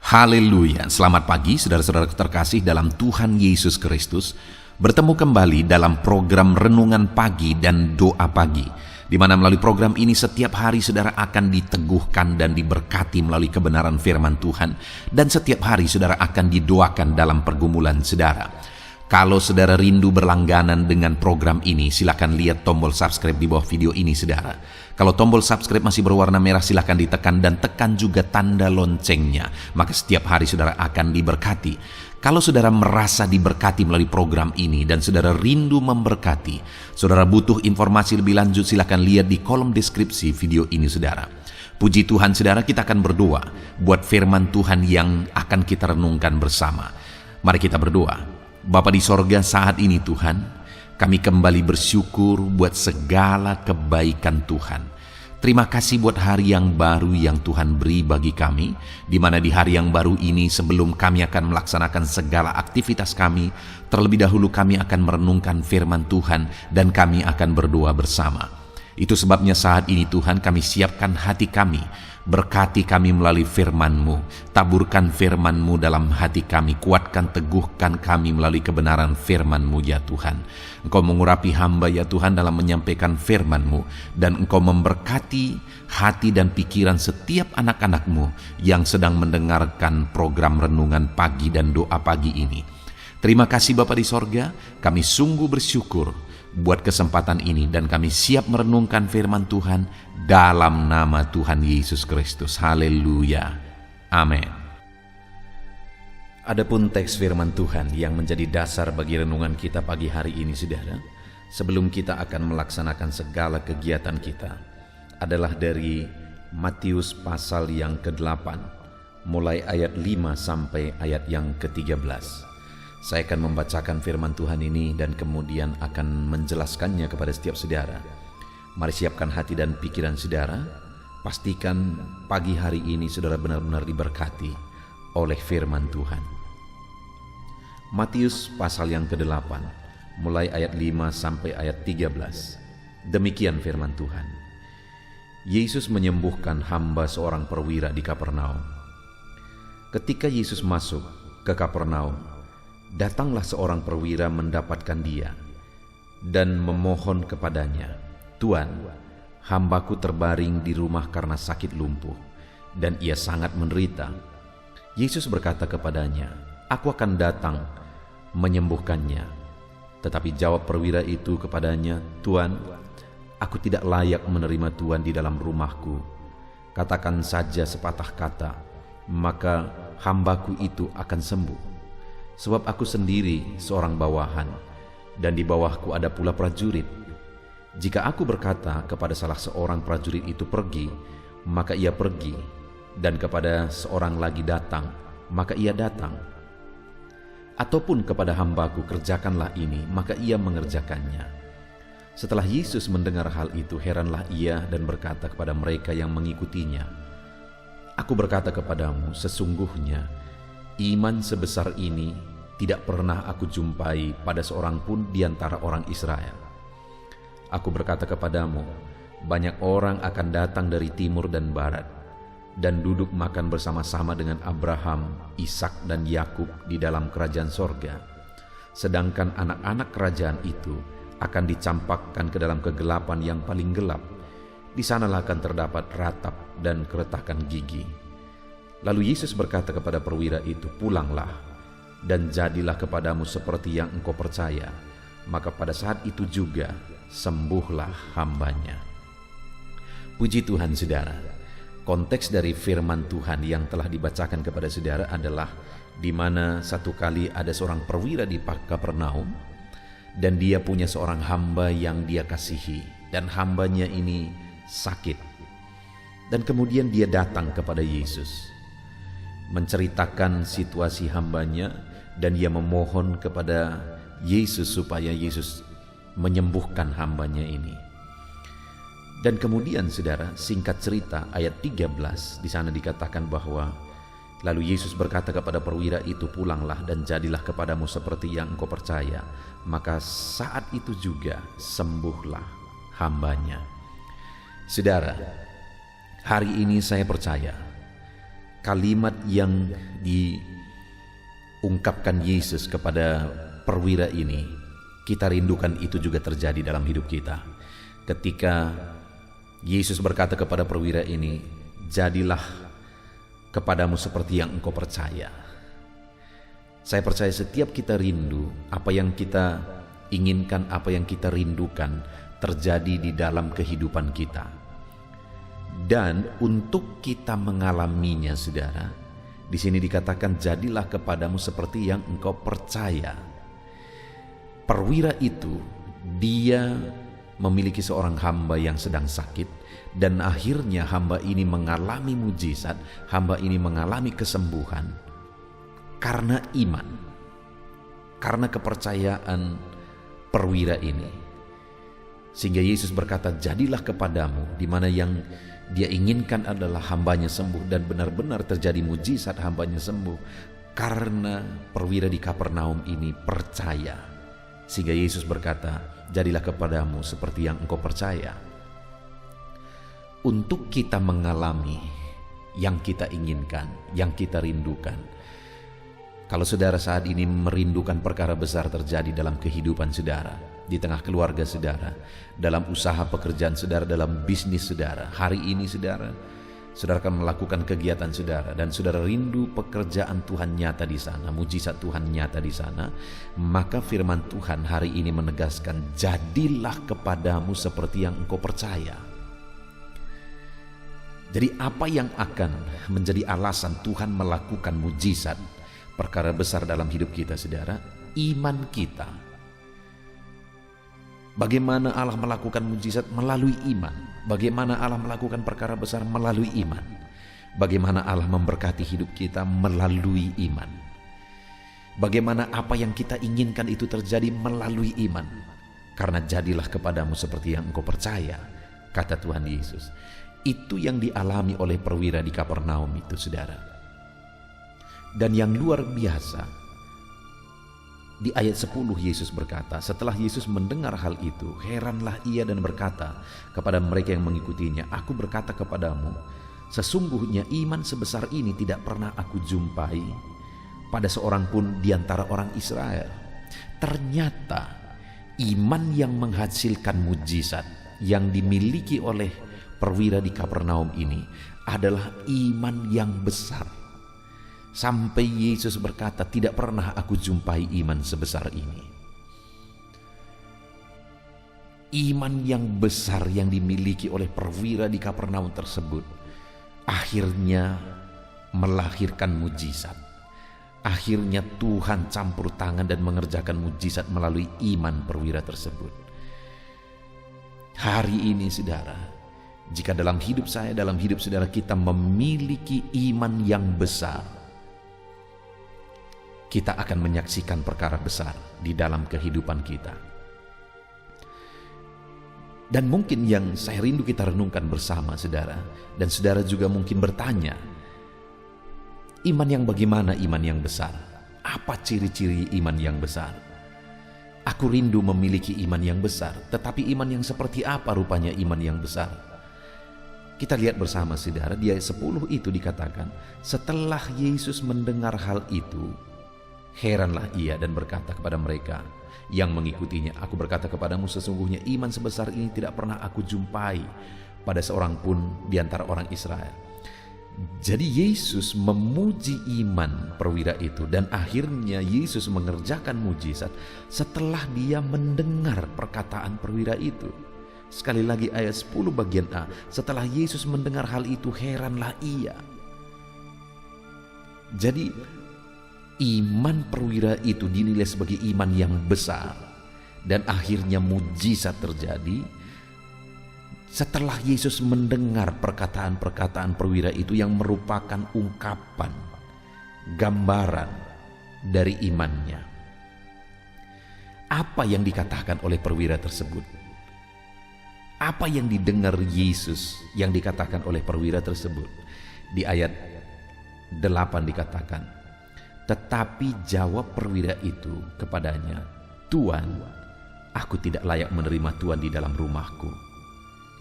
Haleluya, selamat pagi saudara-saudara terkasih dalam Tuhan Yesus Kristus. Bertemu kembali dalam program Renungan Pagi dan Doa Pagi, di mana melalui program ini setiap hari saudara akan diteguhkan dan diberkati melalui kebenaran firman Tuhan. Dan setiap hari saudara akan didoakan dalam pergumulan saudara. Kalau saudara rindu berlangganan dengan program ini, silakan lihat tombol subscribe di bawah video ini saudara. Kalau tombol subscribe masih berwarna merah, silakan ditekan dan tekan juga tanda loncengnya. Maka setiap hari saudara akan diberkati. Kalau saudara merasa diberkati melalui program ini dan saudara rindu memberkati, saudara butuh informasi lebih lanjut, silakan lihat di kolom deskripsi video ini saudara. Puji Tuhan saudara, kita akan berdoa buat firman Tuhan yang akan kita renungkan bersama. Mari kita berdoa. Bapa di sorga, saat ini Tuhan, kami kembali bersyukur buat segala kebaikan Tuhan. Terima kasih buat hari yang baru yang Tuhan beri bagi kami, di mana di hari yang baru ini sebelum kami akan melaksanakan segala aktivitas kami, terlebih dahulu kami akan merenungkan firman Tuhan dan kami akan berdoa bersama. Itu sebabnya saat ini Tuhan kami siapkan hati kami, berkati kami melalui firman-Mu, taburkan firman-Mu dalam hati kami, kuatkan teguhkan kami melalui kebenaran firman-Mu ya Tuhan. Engkau mengurapi hamba ya Tuhan dalam menyampaikan firman-Mu, dan Engkau memberkati hati dan pikiran setiap anak-anak-Mu yang sedang mendengarkan program Renungan Pagi dan Doa Pagi ini. Terima kasih Bapa di sorga, kami sungguh bersyukur buat kesempatan ini dan kami siap merenungkan firman Tuhan dalam nama Tuhan Yesus Kristus. Haleluya. Amin. Adapun teks firman Tuhan yang menjadi dasar bagi renungan kita pagi hari ini saudara, sebelum kita akan melaksanakan segala kegiatan kita, adalah dari Matius pasal yang ke-8, mulai ayat 5 sampai ayat yang ke-13. Saya akan membacakan firman Tuhan ini dan kemudian akan menjelaskannya kepada setiap saudara. Mari siapkan hati dan pikiran saudara. Pastikan pagi hari ini saudara benar-benar diberkati oleh firman Tuhan. Matius pasal yang ke-8, mulai ayat 5 sampai ayat 13. Demikian firman Tuhan. Yesus menyembuhkan hamba seorang perwira di Kapernaum. Ketika Yesus masuk ke Kapernaum, datanglah seorang perwira mendapatkan dia dan memohon kepadanya, "Tuan, hambaku terbaring di rumah karena sakit lumpuh, dan ia sangat menderita." Yesus berkata kepadanya, "Aku akan datang menyembuhkannya." Tetapi jawab perwira itu kepadanya, "Tuan, aku tidak layak menerima Tuan di dalam rumahku. Katakan saja sepatah kata, maka hambaku itu akan sembuh. Sebab aku sendiri seorang bawahan, dan di bawahku ada pula prajurit. Jika aku berkata kepada salah seorang prajurit itu pergi, maka ia pergi, dan kepada seorang lagi datang, maka ia datang. Ataupun kepada hambaku kerjakanlah ini, maka ia mengerjakannya." Setelah Yesus mendengar hal itu, heranlah ia dan berkata kepada mereka yang mengikutinya, "Aku berkata kepadamu, sesungguhnya iman sebesar ini tidak pernah aku jumpai pada seorang pun di antara orang Israel. Aku berkata kepadamu, banyak orang akan datang dari timur dan barat, dan duduk makan bersama-sama dengan Abraham, Ishak dan Yakub di dalam kerajaan sorga. Sedangkan anak-anak kerajaan itu akan dicampakkan ke dalam kegelapan yang paling gelap. Di sanalah akan terdapat ratap dan keretakan gigi." Lalu Yesus berkata kepada perwira itu, "Pulanglah, dan jadilah kepadamu seperti yang engkau percaya." Maka pada saat itu juga sembuhlah hambanya. Puji Tuhan saudara. Konteks dari firman Tuhan yang telah dibacakan kepada saudara adalah di mana satu kali ada seorang perwira di Kapernaum, dan dia punya seorang hamba yang dia kasihi, dan hambanya ini sakit. Dan kemudian dia datang kepada Yesus, menceritakan situasi hambanya, dan ia memohon kepada Yesus supaya Yesus menyembuhkan hambanya ini. Dan kemudian saudara, singkat cerita ayat 13 di sana dikatakan bahwa lalu Yesus berkata kepada perwira itu, "Pulanglah dan jadilah kepadamu seperti yang engkau percaya." Maka saat itu juga sembuhlah hambanya. Saudara, hari ini saya percaya kalimat yang diungkapkan Yesus kepada perwira ini, kita rindukan itu juga terjadi dalam hidup kita. Ketika Yesus berkata kepada perwira ini, jadilah kepadamu seperti yang engkau percaya. Saya percaya setiap kita rindu, apa yang kita inginkan, apa yang kita rindukan terjadi di dalam kehidupan kita. Dan untuk kita mengalaminya, saudara, di sini dikatakan jadilah kepadamu seperti yang engkau percaya. Perwira itu, dia memiliki seorang hamba yang sedang sakit, dan akhirnya hamba ini mengalami mujizat, hamba ini mengalami kesembuhan karena iman, karena kepercayaan perwira ini. Sehingga Yesus berkata, jadilah kepadamu, di mana yang dia inginkan adalah hambanya sembuh, dan benar-benar terjadi mujizat, hambanya sembuh karena perwira di Kapernaum ini percaya. Sehingga Yesus berkata, jadilah kepadamu seperti yang engkau percaya. Untuk kita mengalami yang kita inginkan, yang kita rindukan. Kalau saudara saat ini merindukan perkara besar terjadi dalam kehidupan saudara, di tengah keluarga saudara, dalam usaha pekerjaan saudara, dalam bisnis saudara, hari ini saudara akan melakukan kegiatan saudara, dan saudara rindu pekerjaan Tuhan nyata di sana, mujizat Tuhan nyata di sana, maka firman Tuhan hari ini menegaskan, jadilah kepadamu seperti yang engkau percaya. Jadi apa yang akan menjadi alasan Tuhan melakukan mujizat, perkara besar dalam hidup kita saudara? Iman kita. Bagaimana Allah melakukan mujizat? Melalui iman. Bagaimana Allah melakukan perkara besar? Melalui iman. Bagaimana Allah memberkati hidup kita? Melalui iman. Bagaimana apa yang kita inginkan itu terjadi? Melalui iman. Karena jadilah kepadamu seperti yang engkau percaya, kata Tuhan Yesus. Itu yang dialami oleh perwira di Kapernaum itu saudara. Dan yang luar biasa, di ayat 10 Yesus berkata, setelah Yesus mendengar hal itu, heranlah ia dan berkata kepada mereka yang mengikutinya, aku berkata kepadamu, sesungguhnya iman sebesar ini tidak pernah aku jumpai pada seorang pun di antara orang Israel. Ternyata iman yang menghasilkan mujizat yang dimiliki oleh perwira di Kapernaum ini adalah iman yang besar. Sampai Yesus berkata, tidak pernah aku jumpai iman sebesar ini. Iman yang besar yang dimiliki oleh perwira di Kapernaum tersebut akhirnya melahirkan mujizat. Akhirnya Tuhan campur tangan dan mengerjakan mujizat melalui iman perwira tersebut. Hari ini saudara, jika dalam hidup saya, dalam hidup saudara, kita memiliki iman yang besar, kita akan menyaksikan perkara besar di dalam kehidupan kita. Dan mungkin yang saya rindu kita renungkan bersama saudara, dan saudara juga mungkin bertanya, iman yang bagaimana iman yang besar? Apa ciri-ciri iman yang besar? Aku rindu memiliki iman yang besar, tetapi iman yang seperti apa rupanya iman yang besar? Kita lihat bersama saudara, di ayat 10 itu dikatakan, setelah Yesus mendengar hal itu, heranlah ia dan berkata kepada mereka yang mengikutinya, aku berkata kepadamu, sesungguhnya iman sebesar ini tidak pernah aku jumpai pada seorang pun di antara orang Israel. Jadi Yesus memuji iman perwira itu, dan akhirnya Yesus mengerjakan mujizat setelah dia mendengar perkataan perwira itu. Sekali lagi ayat 10 bagian A, setelah Yesus mendengar hal itu, heranlah ia. Jadi iman perwira itu dinilai sebagai iman yang besar, dan akhirnya mujizat terjadi setelah Yesus mendengar perkataan-perkataan perwira itu yang merupakan ungkapan, gambaran dari imannya. Apa yang dikatakan oleh perwira tersebut? Apa yang didengar Yesus yang dikatakan oleh perwira tersebut? Di ayat 8 dikatakan, tetapi jawab perwira itu kepadanya, Tuan, aku tidak layak menerima Tuan di dalam rumahku.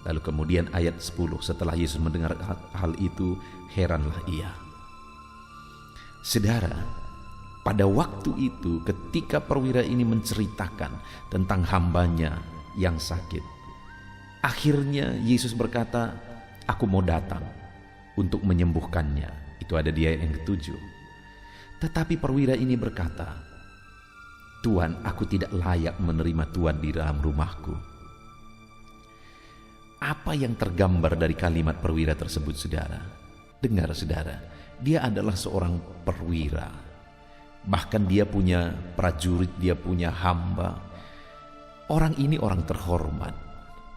Lalu kemudian ayat 10, setelah Yesus mendengar hal itu, heranlah ia. Saudara, pada waktu itu ketika perwira ini menceritakan tentang hambanya yang sakit, akhirnya Yesus berkata, "Aku mau datang untuk menyembuhkannya." Itu ada di ayat yang ke-7. Tetapi perwira ini berkata, "Tuhan, aku tidak layak menerima Tuhan di dalam rumahku." Apa yang tergambar dari kalimat perwira tersebut, saudara? Dengar, saudara, dia adalah seorang perwira. Bahkan dia punya prajurit, dia punya hamba. Orang ini orang terhormat.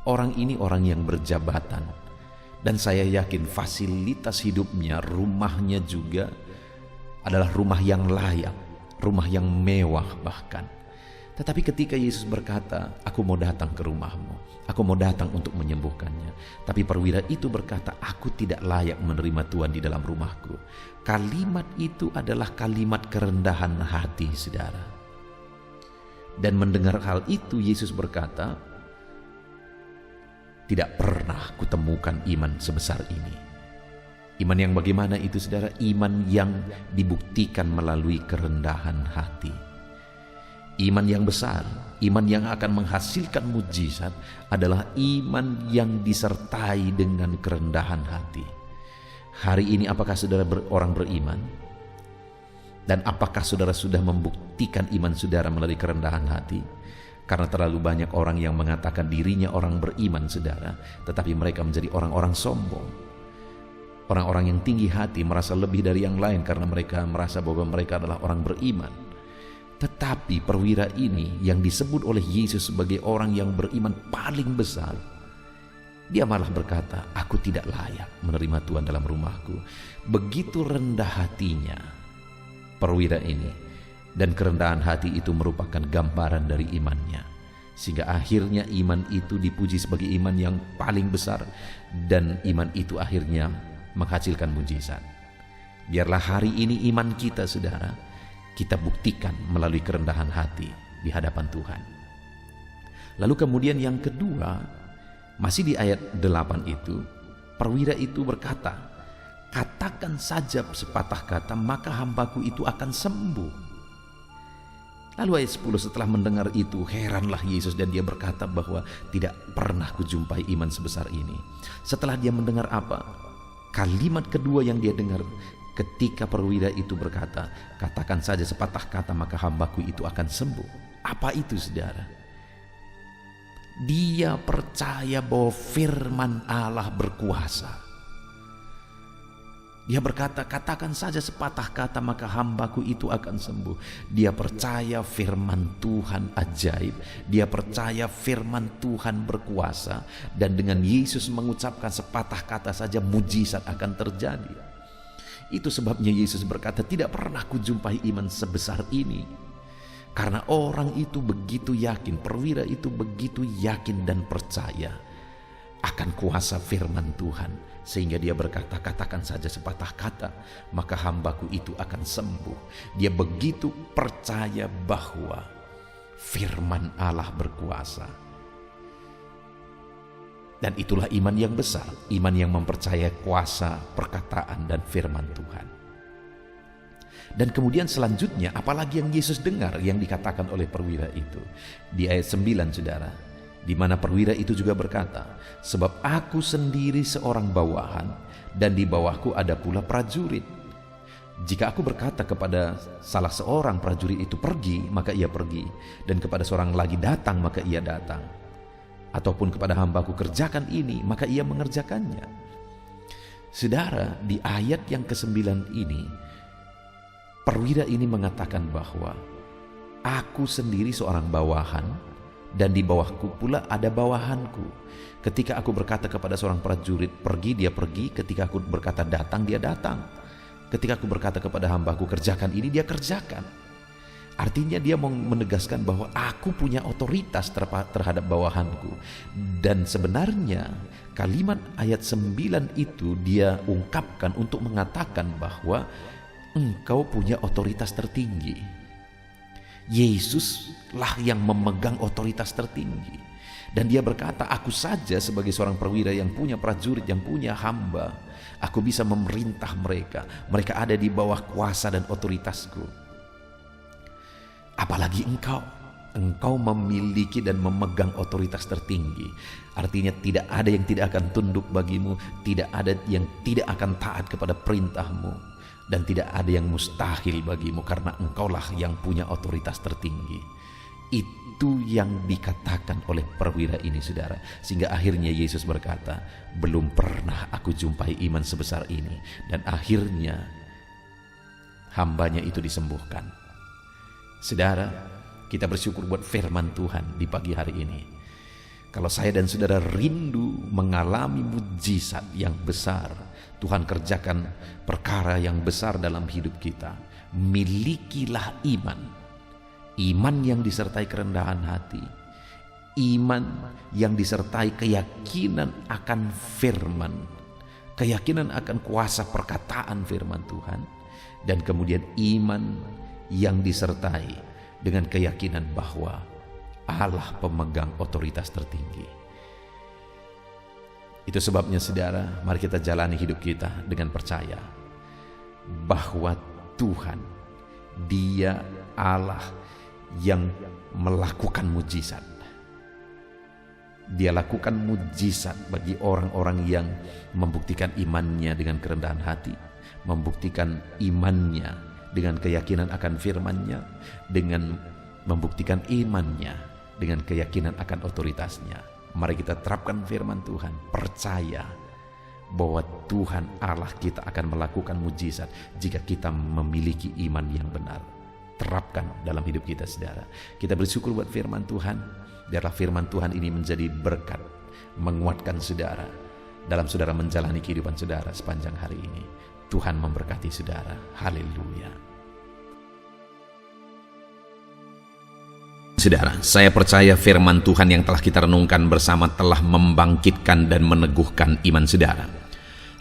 Orang ini orang yang berjabatan. Dan saya yakin fasilitas hidupnya, rumahnya juga adalah rumah yang layak, rumah yang mewah bahkan. Tetapi ketika Yesus berkata, "Aku mau datang ke rumahmu, aku mau datang untuk menyembuhkannya." Tapi perwira itu berkata, "Aku tidak layak menerima Tuhan di dalam rumahku." Kalimat itu adalah kalimat kerendahan hati, saudara. Dan mendengar hal itu, Yesus berkata, "Tidak pernah kutemukan iman sebesar ini." Iman yang bagaimana itu, saudara? Iman yang dibuktikan melalui kerendahan hati. Iman yang besar, iman yang akan menghasilkan mujizat adalah iman yang disertai dengan kerendahan hati. Hari ini apakah saudara orang beriman? Dan apakah saudara sudah membuktikan iman saudara melalui kerendahan hati? Karena terlalu banyak orang yang mengatakan dirinya orang beriman, saudara, tetapi mereka menjadi orang-orang sombong. Orang-orang yang tinggi hati merasa lebih dari yang lain karena mereka merasa bahwa mereka adalah orang beriman. Tetapi perwira ini yang disebut oleh Yesus sebagai orang yang beriman paling besar, dia malah berkata, "Aku tidak layak menerima Tuhan dalam rumahku." Begitu rendah hatinya perwira ini, dan kerendahan hati itu merupakan gambaran dari imannya, sehingga akhirnya iman itu dipuji sebagai iman yang paling besar, dan iman itu akhirnya menghasilkan mujizat. Biarlah hari ini iman kita, saudara, kita buktikan melalui kerendahan hati di hadapan Tuhan. Lalu kemudian yang kedua, masih di ayat 8 itu, perwira itu berkata, "Katakan saja sepatah kata, maka hambaku itu akan sembuh." Lalu ayat 10, setelah mendengar itu, heranlah Yesus dan dia berkata bahwa tidak pernah kujumpai iman sebesar ini. Setelah dia mendengar apa? Kalimat kedua yang dia dengar ketika perwira itu berkata, "Katakan saja sepatah kata, maka hambaku itu akan sembuh." Apa itu, saudara? Dia percaya bahwa firman Allah berkuasa. Dia berkata, "Katakan saja sepatah kata, maka hambaku itu akan sembuh." Dia percaya firman Tuhan ajaib. Dia percaya firman Tuhan berkuasa. Dan dengan Yesus mengucapkan sepatah kata saja, mujizat akan terjadi. Itu sebabnya Yesus berkata, "Tidak pernah kujumpai iman sebesar ini." Karena orang itu begitu yakin, perwira itu begitu yakin dan percaya akan kuasa firman Tuhan, sehingga dia berkata, "Katakan saja sepatah kata, maka hambaku itu akan sembuh." Dia begitu percaya bahwa firman Allah berkuasa. Dan itulah iman yang besar, iman yang mempercayai kuasa perkataan dan firman Tuhan. Dan kemudian selanjutnya, apalagi yang Yesus dengar yang dikatakan oleh perwira itu. Di ayat 9, saudara, di mana perwira itu juga berkata, "Sebab aku sendiri seorang bawahan, dan di bawahku ada pula prajurit. Jika aku berkata kepada salah seorang prajurit itu pergi, maka ia pergi, dan kepada seorang lagi datang, maka ia datang. Ataupun kepada hambaku kerjakan ini, maka ia mengerjakannya." Saudara, di ayat yang ke-9 ini, perwira ini mengatakan bahwa aku sendiri seorang bawahan, dan di bawahku pula ada bawahanku. Ketika aku berkata kepada seorang prajurit pergi, dia pergi. Ketika aku berkata datang, dia datang. Ketika aku berkata kepada hambaku kerjakan ini, dia kerjakan. Artinya dia mau menegaskan bahwa aku punya otoritas terhadap bawahanku. Dan sebenarnya kalimat ayat 9 itu dia ungkapkan untuk mengatakan bahwa engkau punya otoritas tertinggi. Yesuslah yang memegang otoritas tertinggi. Dan dia berkata, aku saja sebagai seorang perwira yang punya prajurit, yang punya hamba, aku bisa memerintah mereka. Mereka ada di bawah kuasa dan otoritasku. Apalagi engkau. Engkau memiliki dan memegang otoritas tertinggi. Artinya tidak ada yang tidak akan tunduk bagimu, tidak ada yang tidak akan taat kepada perintahmu, dan tidak ada yang mustahil bagimu, karena engkaulah yang punya otoritas tertinggi. Itu yang dikatakan oleh perwira ini, saudara. Sehingga akhirnya Yesus berkata, belum pernah aku jumpai iman sebesar ini. Dan akhirnya hambanya itu disembuhkan. Saudara, kita bersyukur buat firman Tuhan di pagi hari ini. Kalau saya dan saudara rindu mengalami mujizat yang besar, Tuhan kerjakan perkara yang besar dalam hidup kita, milikilah iman. Iman yang disertai kerendahan hati, iman yang disertai keyakinan akan firman, keyakinan akan kuasa perkataan firman Tuhan, dan kemudian iman yang disertai dengan keyakinan bahwa Allah pemegang otoritas tertinggi. Itu sebabnya saudara, mari kita jalani hidup kita dengan percaya bahwa Tuhan, Dia Allah yang melakukan mujizat. Dia lakukan mujizat bagi orang-orang yang membuktikan imannya dengan kerendahan hati, membuktikan imannya dengan keyakinan akan firman-Nya, dengan membuktikan imannya dengan keyakinan akan otoritasnya. Mari kita terapkan firman Tuhan, percaya bahwa Tuhan Allah kita akan melakukan mujizat jika kita memiliki iman yang benar. Terapkan dalam hidup kita, saudara. Kita bersyukur buat firman Tuhan. Biarlah firman Tuhan ini menjadi berkat, menguatkan saudara dalam saudara menjalani kehidupan saudara sepanjang hari ini. Tuhan memberkati saudara. Haleluya. Saudara, saya percaya firman Tuhan yang telah kita renungkan bersama telah membangkitkan dan meneguhkan iman saudara.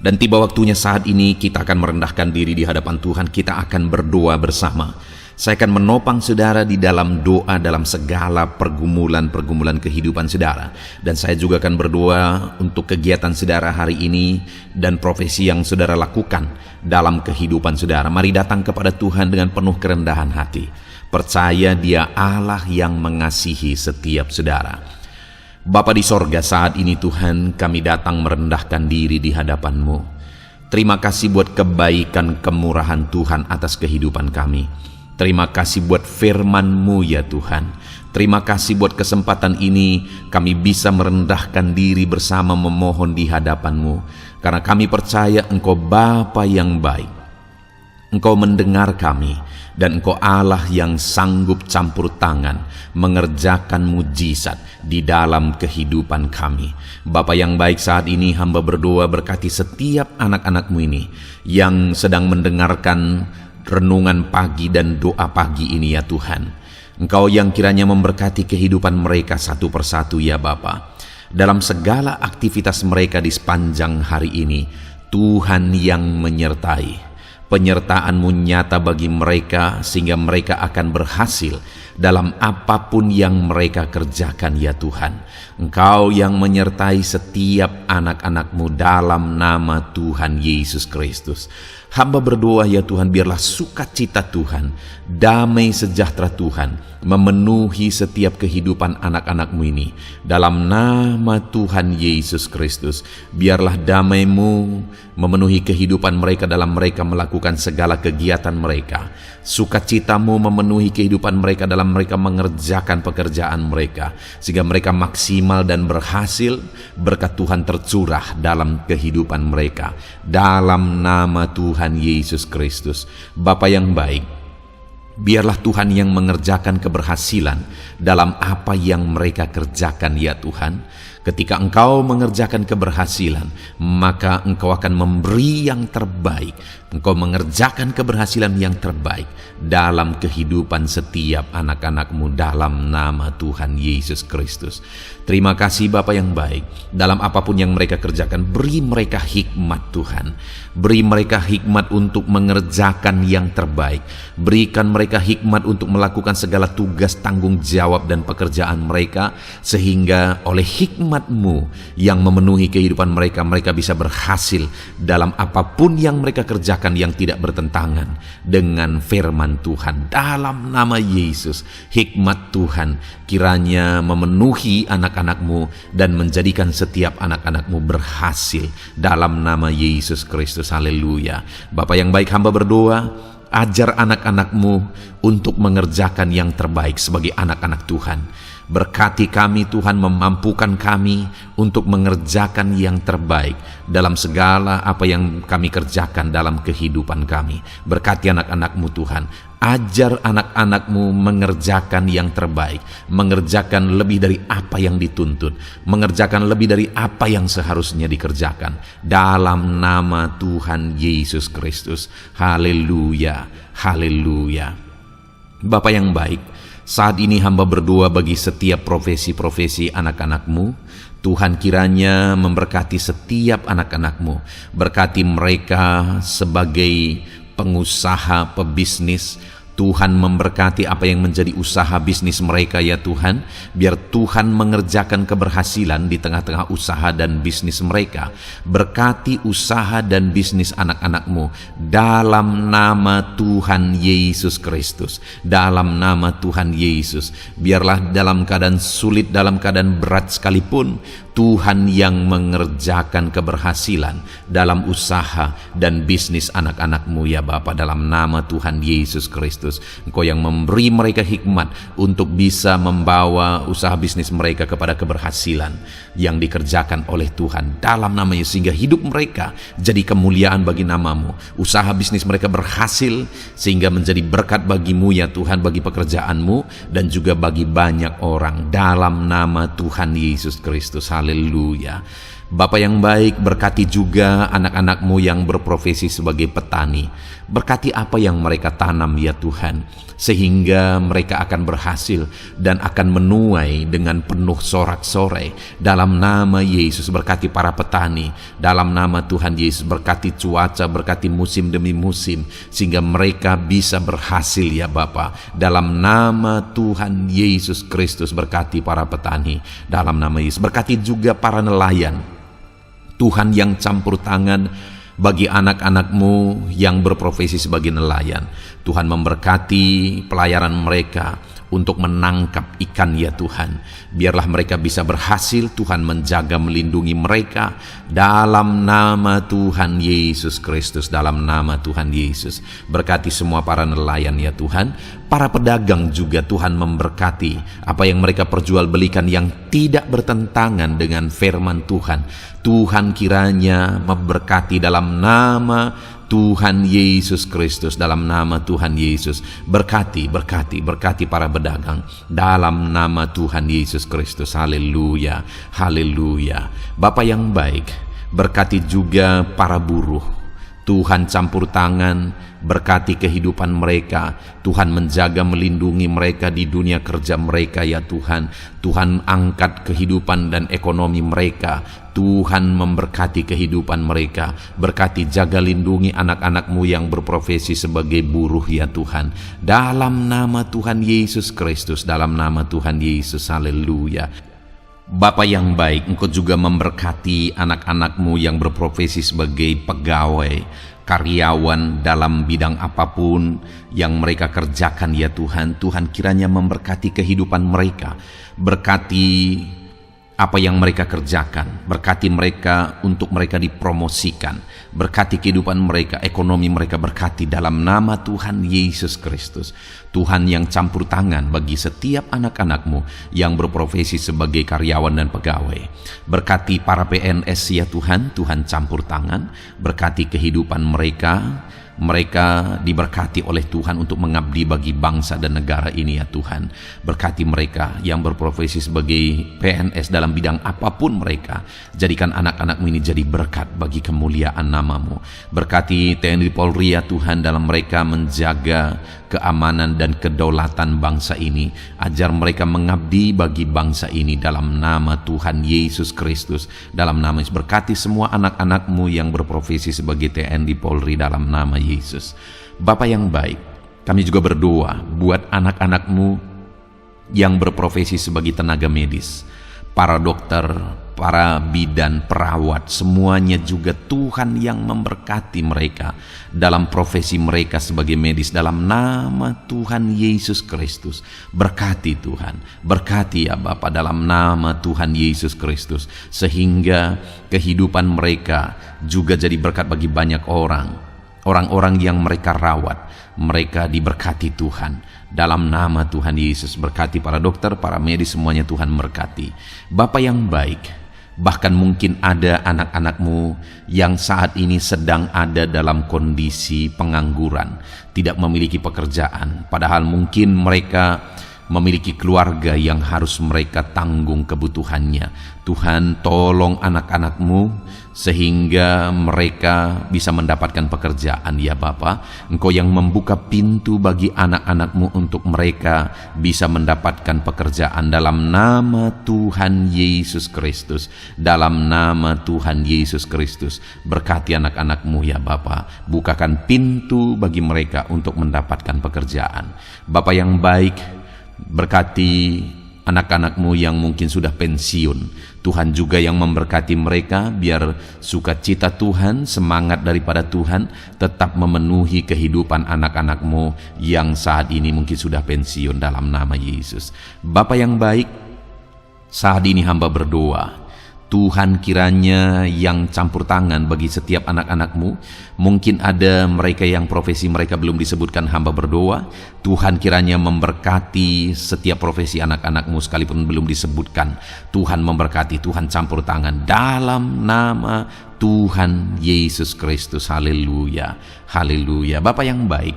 Dan tiba waktunya saat ini kita akan merendahkan diri di hadapan Tuhan. Kita akan berdoa bersama. Saya akan menopang saudara di dalam doa dalam segala pergumulan-pergumulan kehidupan saudara. Dan saya juga akan berdoa untuk kegiatan saudara hari ini dan profesi yang saudara lakukan dalam kehidupan saudara. Mari datang kepada Tuhan dengan penuh kerendahan hati. Percaya Dia Allah yang mengasihi setiap saudara. Bapa di sorga, saat ini Tuhan, kami datang merendahkan diri di hadapan-Mu. Terima kasih buat kebaikan kemurahan Tuhan atas kehidupan kami. Terima kasih buat firman-Mu ya Tuhan. Terima kasih buat kesempatan ini kami bisa merendahkan diri bersama memohon di hadapan-Mu. Karena kami percaya Engkau Bapa yang baik. Engkau mendengar kami, dan Engkau Allah yang sanggup campur tangan mengerjakan mujizat di dalam kehidupan kami. Bapa yang baik, saat ini hamba berdoa berkati setiap anak-anak-Mu ini yang sedang mendengarkan renungan pagi dan doa pagi ini ya Tuhan. Engkau yang kiranya memberkati kehidupan mereka satu persatu ya Bapa. Dalam segala aktivitas mereka di sepanjang hari ini, Tuhan yang menyertai. Penyertaan-Mu nyata bagi mereka sehingga mereka akan berhasil dalam apapun yang mereka kerjakan ya Tuhan. Engkau yang menyertai setiap anak-anak-Mu dalam nama Tuhan Yesus Kristus. Hamba berdoa ya Tuhan, biarlah sukacita Tuhan, damai sejahtera Tuhan memenuhi setiap kehidupan anak-anak-Mu ini. Dalam nama Tuhan Yesus Kristus, biarlah damai-Mu memenuhi kehidupan mereka dalam mereka melakukan segala kegiatan mereka. Sukacita-Mu memenuhi kehidupan mereka dalam mereka mengerjakan pekerjaan mereka, sehingga mereka maksimal dan berhasil. Berkat Tuhan tercurah dalam kehidupan mereka. Dalam nama Tuhan Yesus Kristus. Bapa yang baik, biarlah Tuhan yang mengerjakan keberhasilan dalam apa yang mereka kerjakan ya Tuhan. Ketika Engkau mengerjakan keberhasilan, maka Engkau akan memberi yang terbaik Engkau mengerjakan keberhasilan yang terbaik dalam kehidupan setiap anak-anak-Mu dalam nama Tuhan Yesus Kristus. Terima kasih Bapa yang baik. Dalam apapun yang mereka kerjakan, beri mereka hikmat Tuhan. Beri mereka hikmat untuk mengerjakan yang terbaik. Berikan mereka hikmat untuk melakukan segala tugas, tanggung jawab dan pekerjaan mereka, sehingga oleh hikmat-Mu yang memenuhi kehidupan mereka, mereka bisa berhasil dalam apapun yang mereka kerjakan yang tidak bertentangan dengan firman Tuhan. Dalam nama Yesus, hikmat Tuhan kiranya memenuhi anak-anak-Mu dan menjadikan setiap anak-anak-Mu berhasil dalam nama Yesus Kristus. Haleluya. Bapa yang baik, hamba berdoa, ajar anak-anak-Mu untuk mengerjakan yang terbaik sebagai anak-anak Tuhan. Berkati kami Tuhan, memampukan kami untuk mengerjakan yang terbaik dalam segala apa yang kami kerjakan dalam kehidupan kami. Berkati anak-anak-Mu Tuhan, ajar anak-anak-Mu mengerjakan yang terbaik, mengerjakan lebih dari apa yang dituntut, mengerjakan lebih dari apa yang seharusnya dikerjakan dalam nama Tuhan Yesus Kristus. Haleluya, haleluya. Bapa yang baik, saat ini hamba berdoa bagi setiap profesi-profesi anak-anak-Mu. Tuhan kiranya memberkati setiap anak-anak-Mu. Berkati mereka sebagai pengusaha, pebisnis. Tuhan memberkati apa yang menjadi usaha bisnis mereka ya Tuhan. Biar Tuhan mengerjakan keberhasilan di tengah-tengah usaha dan bisnis mereka. Berkati usaha dan bisnis anak-anak-Mu dalam nama Tuhan Yesus Kristus. Dalam nama Tuhan Yesus. Biarlah dalam keadaan sulit, dalam keadaan berat sekalipun, Tuhan yang mengerjakan keberhasilan dalam usaha dan bisnis anak-anak-Mu ya Bapa, dalam nama Tuhan Yesus Kristus. Engkau yang memberi mereka hikmat untuk bisa membawa usaha bisnis mereka kepada keberhasilan yang dikerjakan oleh Tuhan dalam nama Yesus, sehingga hidup mereka jadi kemuliaan bagi nama-Mu. Usaha bisnis mereka berhasil sehingga menjadi berkat bagi-Mu ya Tuhan, bagi pekerjaan-Mu dan juga bagi banyak orang dalam nama Tuhan Yesus Kristus. Haleluya. Bapa yang baik, berkati juga anak-anak-Mu yang berprofesi sebagai petani. Berkati apa yang mereka tanam ya Tuhan, sehingga mereka akan berhasil dan akan menuai dengan penuh sorak-sorai dalam nama Yesus. Berkati para petani dalam nama Tuhan Yesus. Berkati cuaca, berkati musim demi musim, sehingga mereka bisa berhasil ya Bapa, dalam nama Tuhan Yesus Kristus. Berkati para petani dalam nama Yesus. Berkati juga para nelayan Tuhan yang campur tangan bagi anak-anak-Mu yang berprofesi sebagai nelayan. Tuhan memberkati pelayaran mereka untuk menangkap ikan ya Tuhan. Biarlah mereka bisa berhasil. Tuhan menjaga, melindungi mereka dalam nama Tuhan Yesus Kristus. Dalam nama Tuhan Yesus. Berkati semua para nelayan ya Tuhan. Para pedagang juga Tuhan memberkati apa yang mereka perjualbelikan yang tidak bertentangan dengan firman Tuhan. Tuhan kiranya memberkati dalam nama Tuhan Yesus Kristus. Dalam nama Tuhan Yesus. Berkati para pedagang dalam nama Tuhan Yesus Kristus. Haleluya, haleluya. Bapa yang baik, berkati juga para buruh. Tuhan campur tangan, berkati kehidupan mereka. Tuhan menjaga, melindungi mereka di dunia kerja mereka ya Tuhan. Tuhan angkat kehidupan dan ekonomi mereka. Tuhan memberkati kehidupan mereka. Berkati, jaga, lindungi anak-anak-Mu yang berprofesi sebagai buruh ya Tuhan. Dalam nama Tuhan Yesus Kristus. Dalam nama Tuhan Yesus. Haleluya. Bapa yang baik, Engkau juga memberkati anak-anak-Mu yang berprofesi sebagai pegawai, karyawan dalam bidang apapun yang mereka kerjakan ya Tuhan. Tuhan kiranya memberkati kehidupan mereka. Berkati apa yang mereka kerjakan. Berkati mereka untuk mereka dipromosikan. Berkati kehidupan mereka, ekonomi mereka. Berkati dalam nama Tuhan Yesus Kristus. Tuhan yang campur tangan bagi setiap anak-anak-Mu yang berprofesi sebagai karyawan dan pegawai. Berkati para PNS ya Tuhan. Tuhan campur tangan. Berkati kehidupan mereka. Mereka diberkati oleh Tuhan untuk mengabdi bagi bangsa dan negara ini ya Tuhan. Berkati mereka yang berprofesi sebagai PNS dalam bidang apapun mereka. Jadikan anak-anak-Mu ini jadi berkat bagi kemuliaan nama-Mu. Berkati TNI Polri ya Tuhan dalam mereka menjaga keamanan dan kedaulatan bangsa ini. Ajar mereka mengabdi bagi bangsa ini dalam nama Tuhan Yesus Kristus. Dalam nama Yesus, berkati semua anak-anak-Mu yang berprofesi sebagai TNI Polri dalam nama Yesus. Bapa yang baik, kami juga berdoa buat anak-anak-Mu yang berprofesi sebagai tenaga medis, para dokter, para bidan, perawat, semuanya juga Tuhan yang memberkati mereka dalam profesi mereka sebagai medis dalam nama Tuhan Yesus Kristus. Berkati Tuhan, berkati ya Bapa dalam nama Tuhan Yesus Kristus, sehingga kehidupan mereka juga jadi berkat bagi banyak orang-orang yang mereka rawat. Mereka diberkati Tuhan dalam nama Tuhan Yesus. Berkati para dokter, para medis, semuanya Tuhan berkati. Bapa yang baik, bahkan mungkin ada anak-anak-Mu yang saat ini sedang ada dalam kondisi pengangguran, tidak memiliki pekerjaan, padahal mungkin mereka memiliki keluarga yang harus mereka tanggung kebutuhannya. Tuhan, tolong anak-anak-Mu sehingga mereka bisa mendapatkan pekerjaan ya Bapa. Engkau yang membuka pintu bagi anak-anak-Mu untuk mereka bisa mendapatkan pekerjaan dalam nama Tuhan Yesus Kristus. Dalam nama Tuhan Yesus Kristus, berkati anak-anak-Mu ya Bapa. Bukakan pintu bagi mereka untuk mendapatkan pekerjaan. Bapa yang baik, berkati anak-anak-Mu yang mungkin sudah pensiun. Tuhan juga yang memberkati mereka, biar sukacita Tuhan, semangat daripada Tuhan tetap memenuhi kehidupan anak-anak-Mu yang saat ini mungkin sudah pensiun dalam nama Yesus. Bapa yang baik, saat ini hamba berdoa, Tuhan kiranya yang campur tangan bagi setiap anak-anak-Mu. Mungkin ada mereka yang profesi mereka belum disebutkan, hamba berdoa Tuhan kiranya memberkati setiap profesi anak-anak-Mu sekalipun belum disebutkan. Tuhan memberkati, Tuhan campur tangan dalam nama Tuhan Yesus Kristus. Haleluya, haleluya. Bapa yang baik,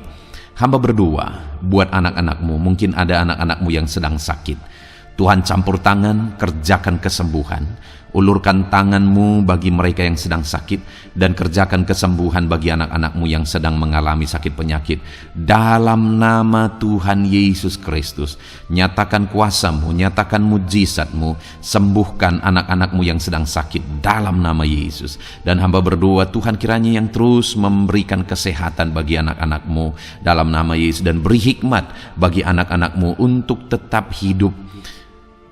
hamba berdoa buat anak-anak-Mu. Mungkin ada anak-anak-Mu yang sedang sakit. Tuhan campur tangan, kerjakan kesembuhan. Ulurkan tangan-Mu bagi mereka yang sedang sakit, dan kerjakan kesembuhan bagi anak-anak-Mu yang sedang mengalami sakit penyakit. Dalam nama Tuhan Yesus Kristus, nyatakan kuasa-Mu, nyatakan mujizat-Mu, sembuhkan anak-anak-Mu yang sedang sakit dalam nama Yesus. Dan hamba berdoa Tuhan kiranya yang terus memberikan kesehatan bagi anak-anak-Mu dalam nama Yesus, dan beri hikmat bagi anak-anak-Mu untuk tetap hidup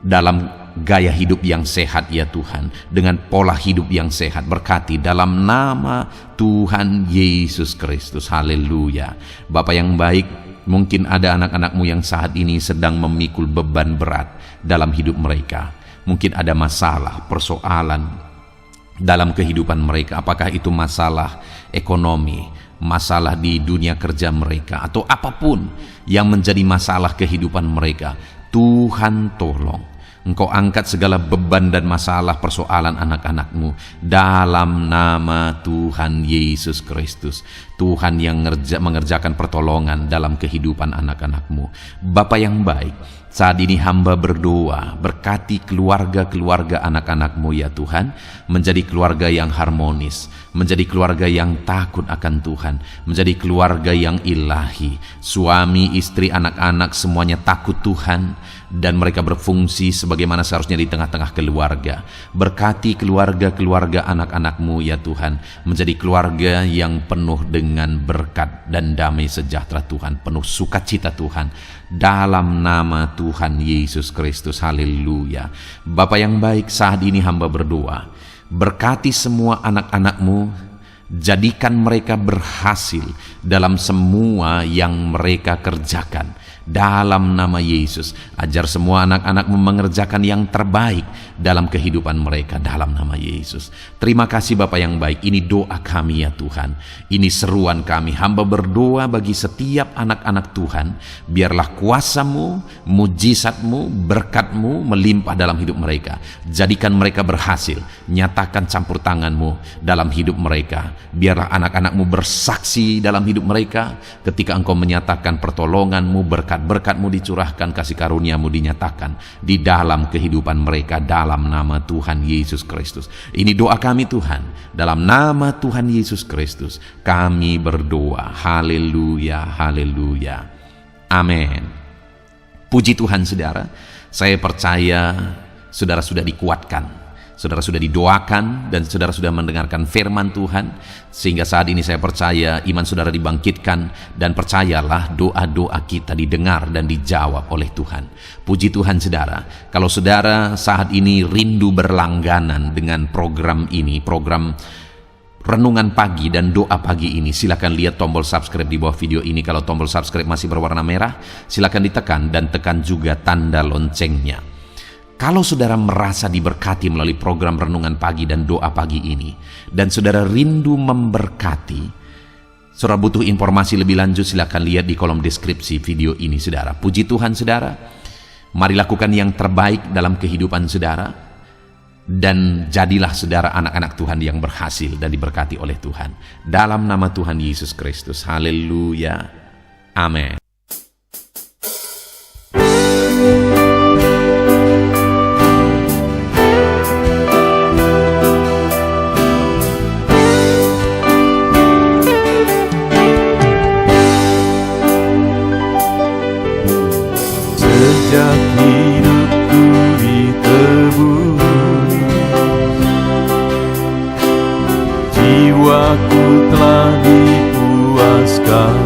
dalam gaya hidup yang sehat ya Tuhan, dengan pola hidup yang sehat. Berkati dalam nama Tuhan Yesus Kristus. Haleluya. Bapa yang baik, mungkin ada anak-anak-Mu yang saat ini sedang memikul beban berat dalam hidup mereka. Mungkin ada masalah, persoalan dalam kehidupan mereka. Apakah itu masalah ekonomi, masalah di dunia kerja mereka, atau apapun yang menjadi masalah kehidupan mereka. Tuhan tolong, Engkau angkat segala beban dan masalah persoalan anak-anak-Mu dalam nama Tuhan Yesus Kristus. Tuhan yang mengerjakan pertolongan dalam kehidupan anak-anak-Mu. Bapa yang baik, saat ini hamba berdoa, berkati keluarga-keluarga anak-anak-Mu ya Tuhan, menjadi keluarga yang harmonis, menjadi keluarga yang takut akan Tuhan, menjadi keluarga yang ilahi. Suami, istri, anak-anak semuanya takut Tuhan, dan mereka berfungsi sebagaimana seharusnya di tengah-tengah keluarga. Berkati keluarga-keluarga anak-anak-Mu ya Tuhan, menjadi keluarga yang penuh dengan berkat dan damai sejahtera Tuhan, penuh sukacita Tuhan, dalam nama Tuhan Yesus Kristus. Haleluya. Bapa yang baik, saat ini hamba berdoa, berkati semua anak-anak-Mu, jadikan mereka berhasil dalam semua yang mereka kerjakan dalam nama Yesus. Ajar semua anak-anak-Mu mengerjakan yang terbaik dalam kehidupan mereka dalam nama Yesus. Terima kasih Bapa yang baik. Ini doa kami ya Tuhan, ini seruan kami. Hamba berdoa bagi setiap anak-anak Tuhan, biarlah kuasa-Mu, mujizat-Mu, berkat-Mu melimpah dalam hidup mereka. Jadikan mereka berhasil, nyatakan campur tangan-Mu dalam hidup mereka. Biarlah anak-anak-Mu bersaksi dalam hidup mereka ketika Engkau menyatakan pertolongan-Mu, berkat-berkat-Mu dicurahkan, kasih karunia-Mu dinyatakan di dalam kehidupan mereka dalam nama Tuhan Yesus Kristus. Ini doa kami Tuhan, dalam nama Tuhan Yesus Kristus kami berdoa. Haleluya, haleluya. Amin. Puji Tuhan saudara, saya percaya saudara sudah dikuatkan, saudara sudah didoakan, dan saudara sudah mendengarkan firman Tuhan, sehingga saat ini saya percaya iman saudara dibangkitkan, dan percayalah doa-doa kita didengar dan dijawab oleh Tuhan. Puji Tuhan saudara, kalau saudara saat ini rindu berlangganan dengan program ini, program Renungan Pagi dan Doa Pagi ini, silakan lihat tombol subscribe di bawah video ini. Kalau tombol subscribe masih berwarna merah, silakan ditekan dan tekan juga tanda loncengnya. Kalau saudara merasa diberkati melalui program Renungan Pagi dan Doa Pagi ini, dan saudara rindu memberkati, saudara butuh informasi lebih lanjut, silakan lihat di kolom deskripsi video ini saudara. Puji Tuhan saudara, mari lakukan yang terbaik dalam kehidupan saudara, dan jadilah saudara anak-anak Tuhan yang berhasil dan diberkati oleh Tuhan. Dalam nama Tuhan Yesus Kristus. Haleluya. Amin. Sejak hidupku ditebus, jiwaku telah dipuaskan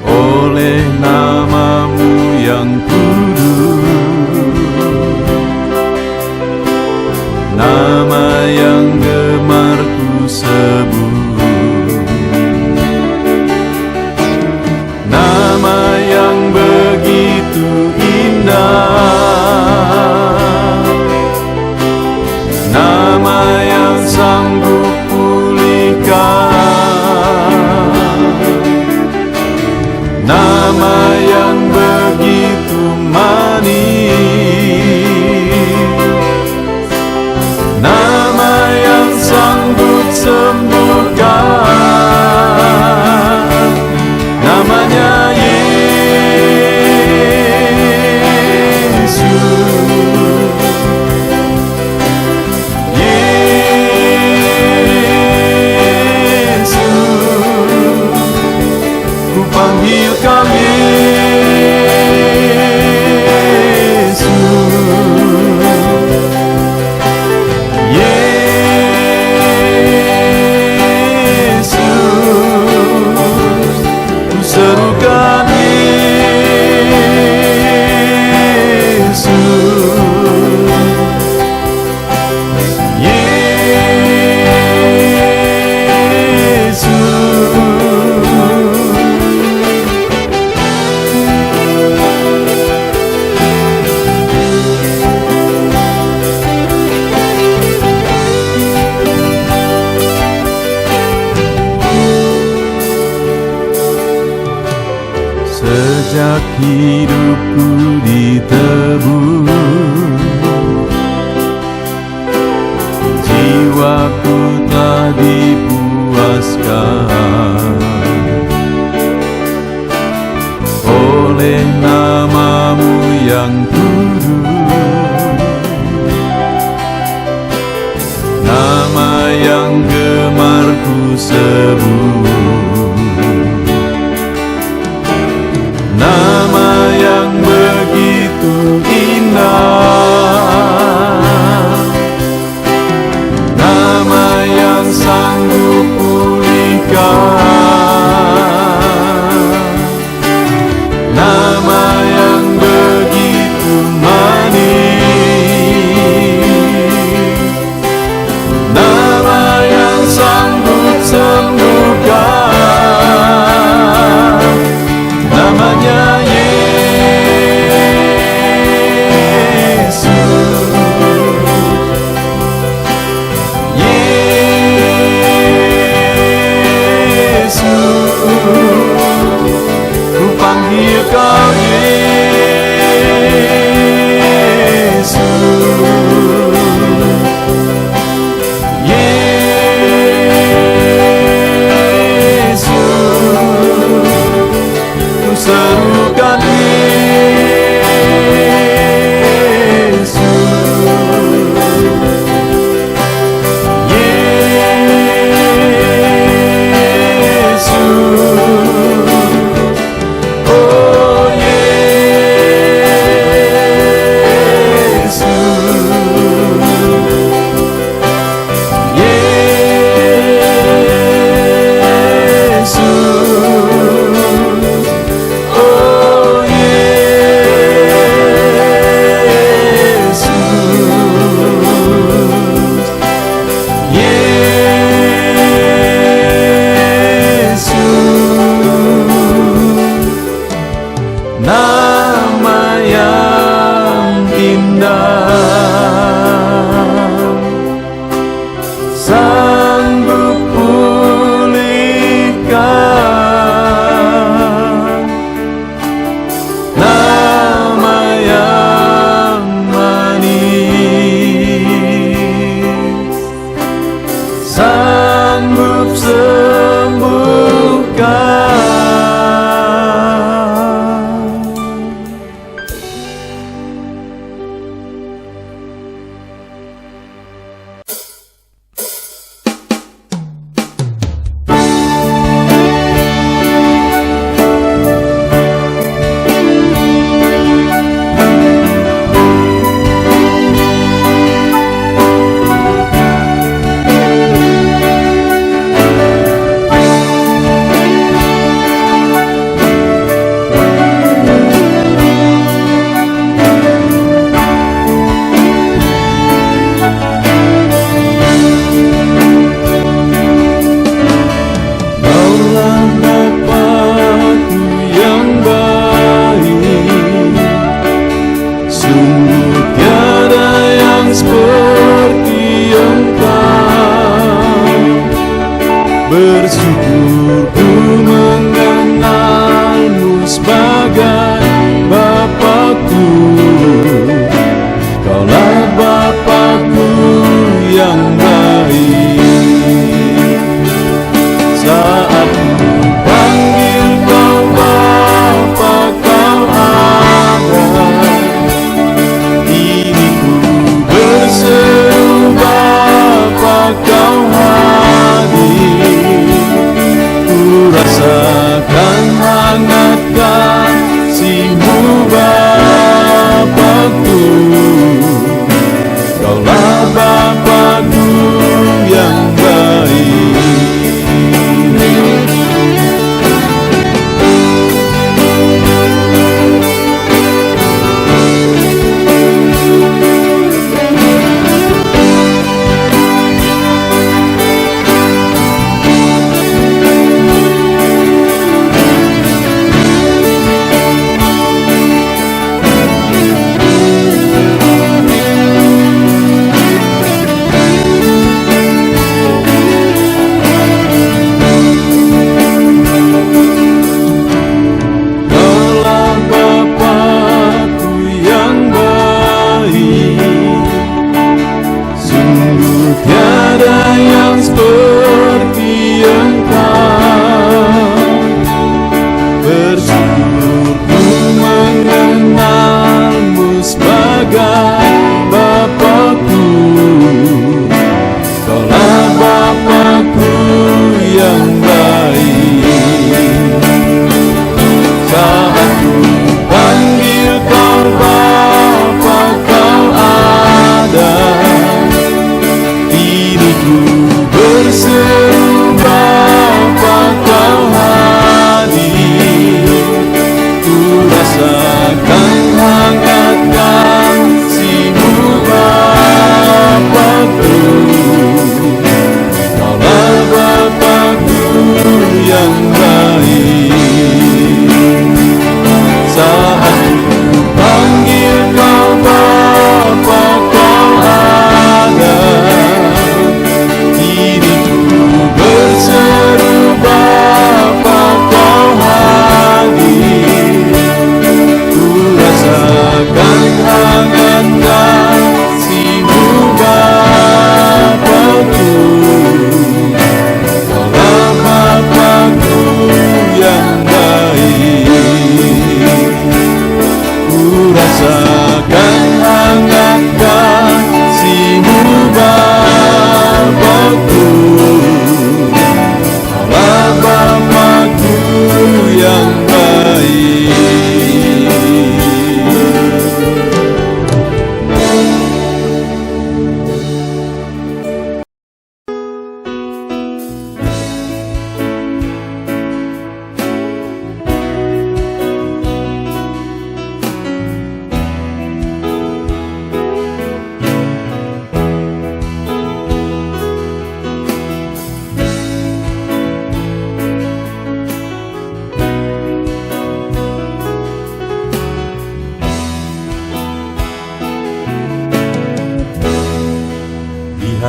oleh nama-Mu yang kudus, nama yang gemar ku sebut, nama yang begitu indah, nama yang sanggup pulihkan, nama yang begitu manis, nama yang sanggup sembuhkan, namanya panggil Kau Yesus, Yesus, ku serukan Yesus, sejak hidupku ditebus, jiwaku telah dipuaskan oleh nama-Mu yang kudus, nama yang gemar ku sebut, nama yang begitu indah, nama yang sanggup pulihkan, nama yang begitu manis, nama yang sanggup sembuhkan, namanya Yesus, Yesus, ku panggil Kau Yesus, serukan Yesus. Yesus, oh Yesus, Yesus, oh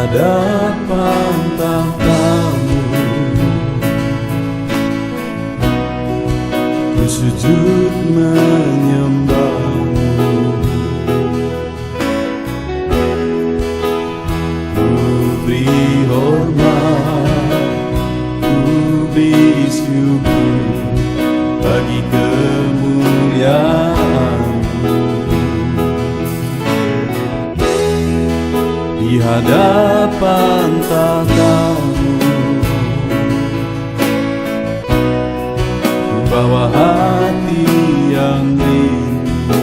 hadapan tahta-Mu, ku sujud menyembah-Mu. Ku beri hormat, ku beri syukur bagi kemuliaan-Mu. Di hadapan tahta-Mu, ku bawa hati yang rindu.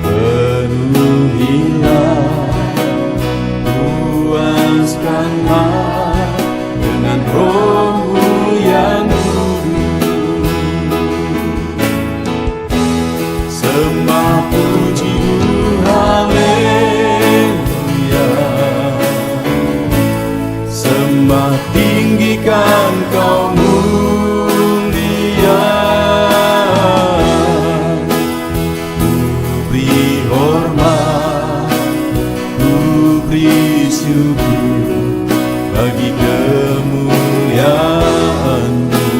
Penuhilah, puaskanlah dengan Roh-Mu yang kudus. Sembah puji-Mu, haleluya. Sembah tinggikan Kau mulia. Ku beri hormat, ku beri syukur bagi kemuliaan-Mu.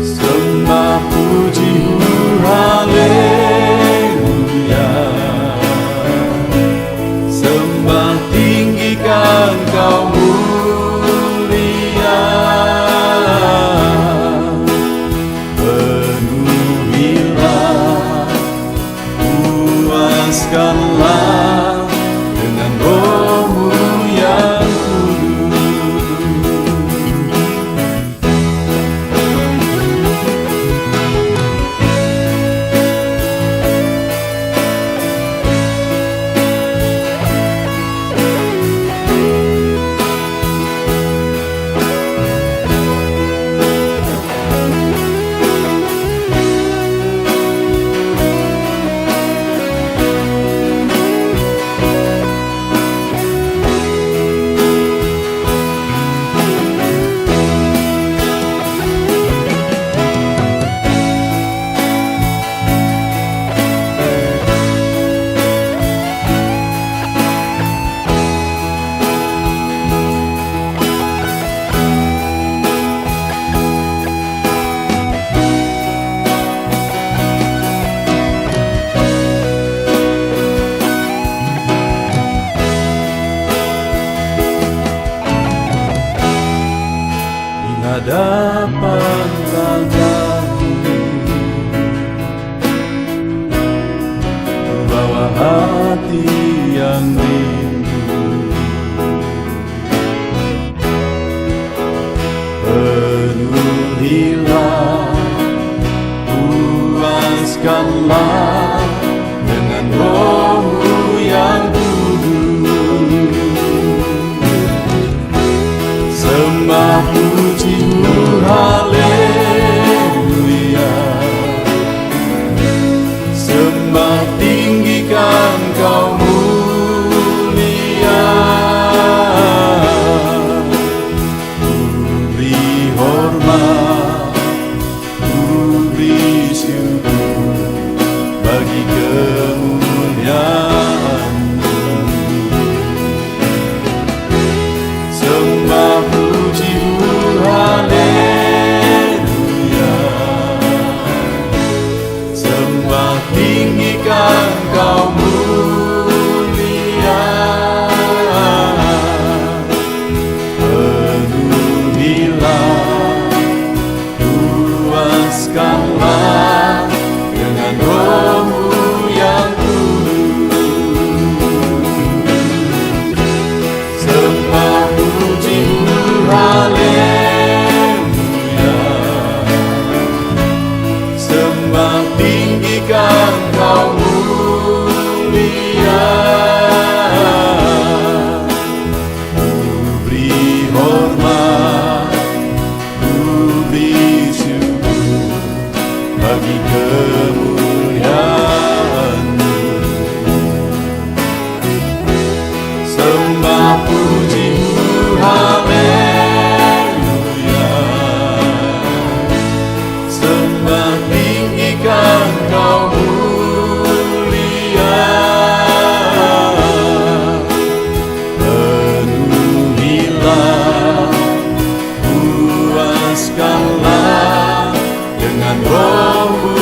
Sembah puji-Mu, haleluya. Sembah tinggikan Kau mulia. Penuhilah, puaskanlah dengan Roh-Mu yang hadapan tahta-Mu, bawa hati yang rindu. Penuhilah, puaskanlah dengan Roh-Mu yang kudus. Sembah puji-Mu, haleluya. Engkau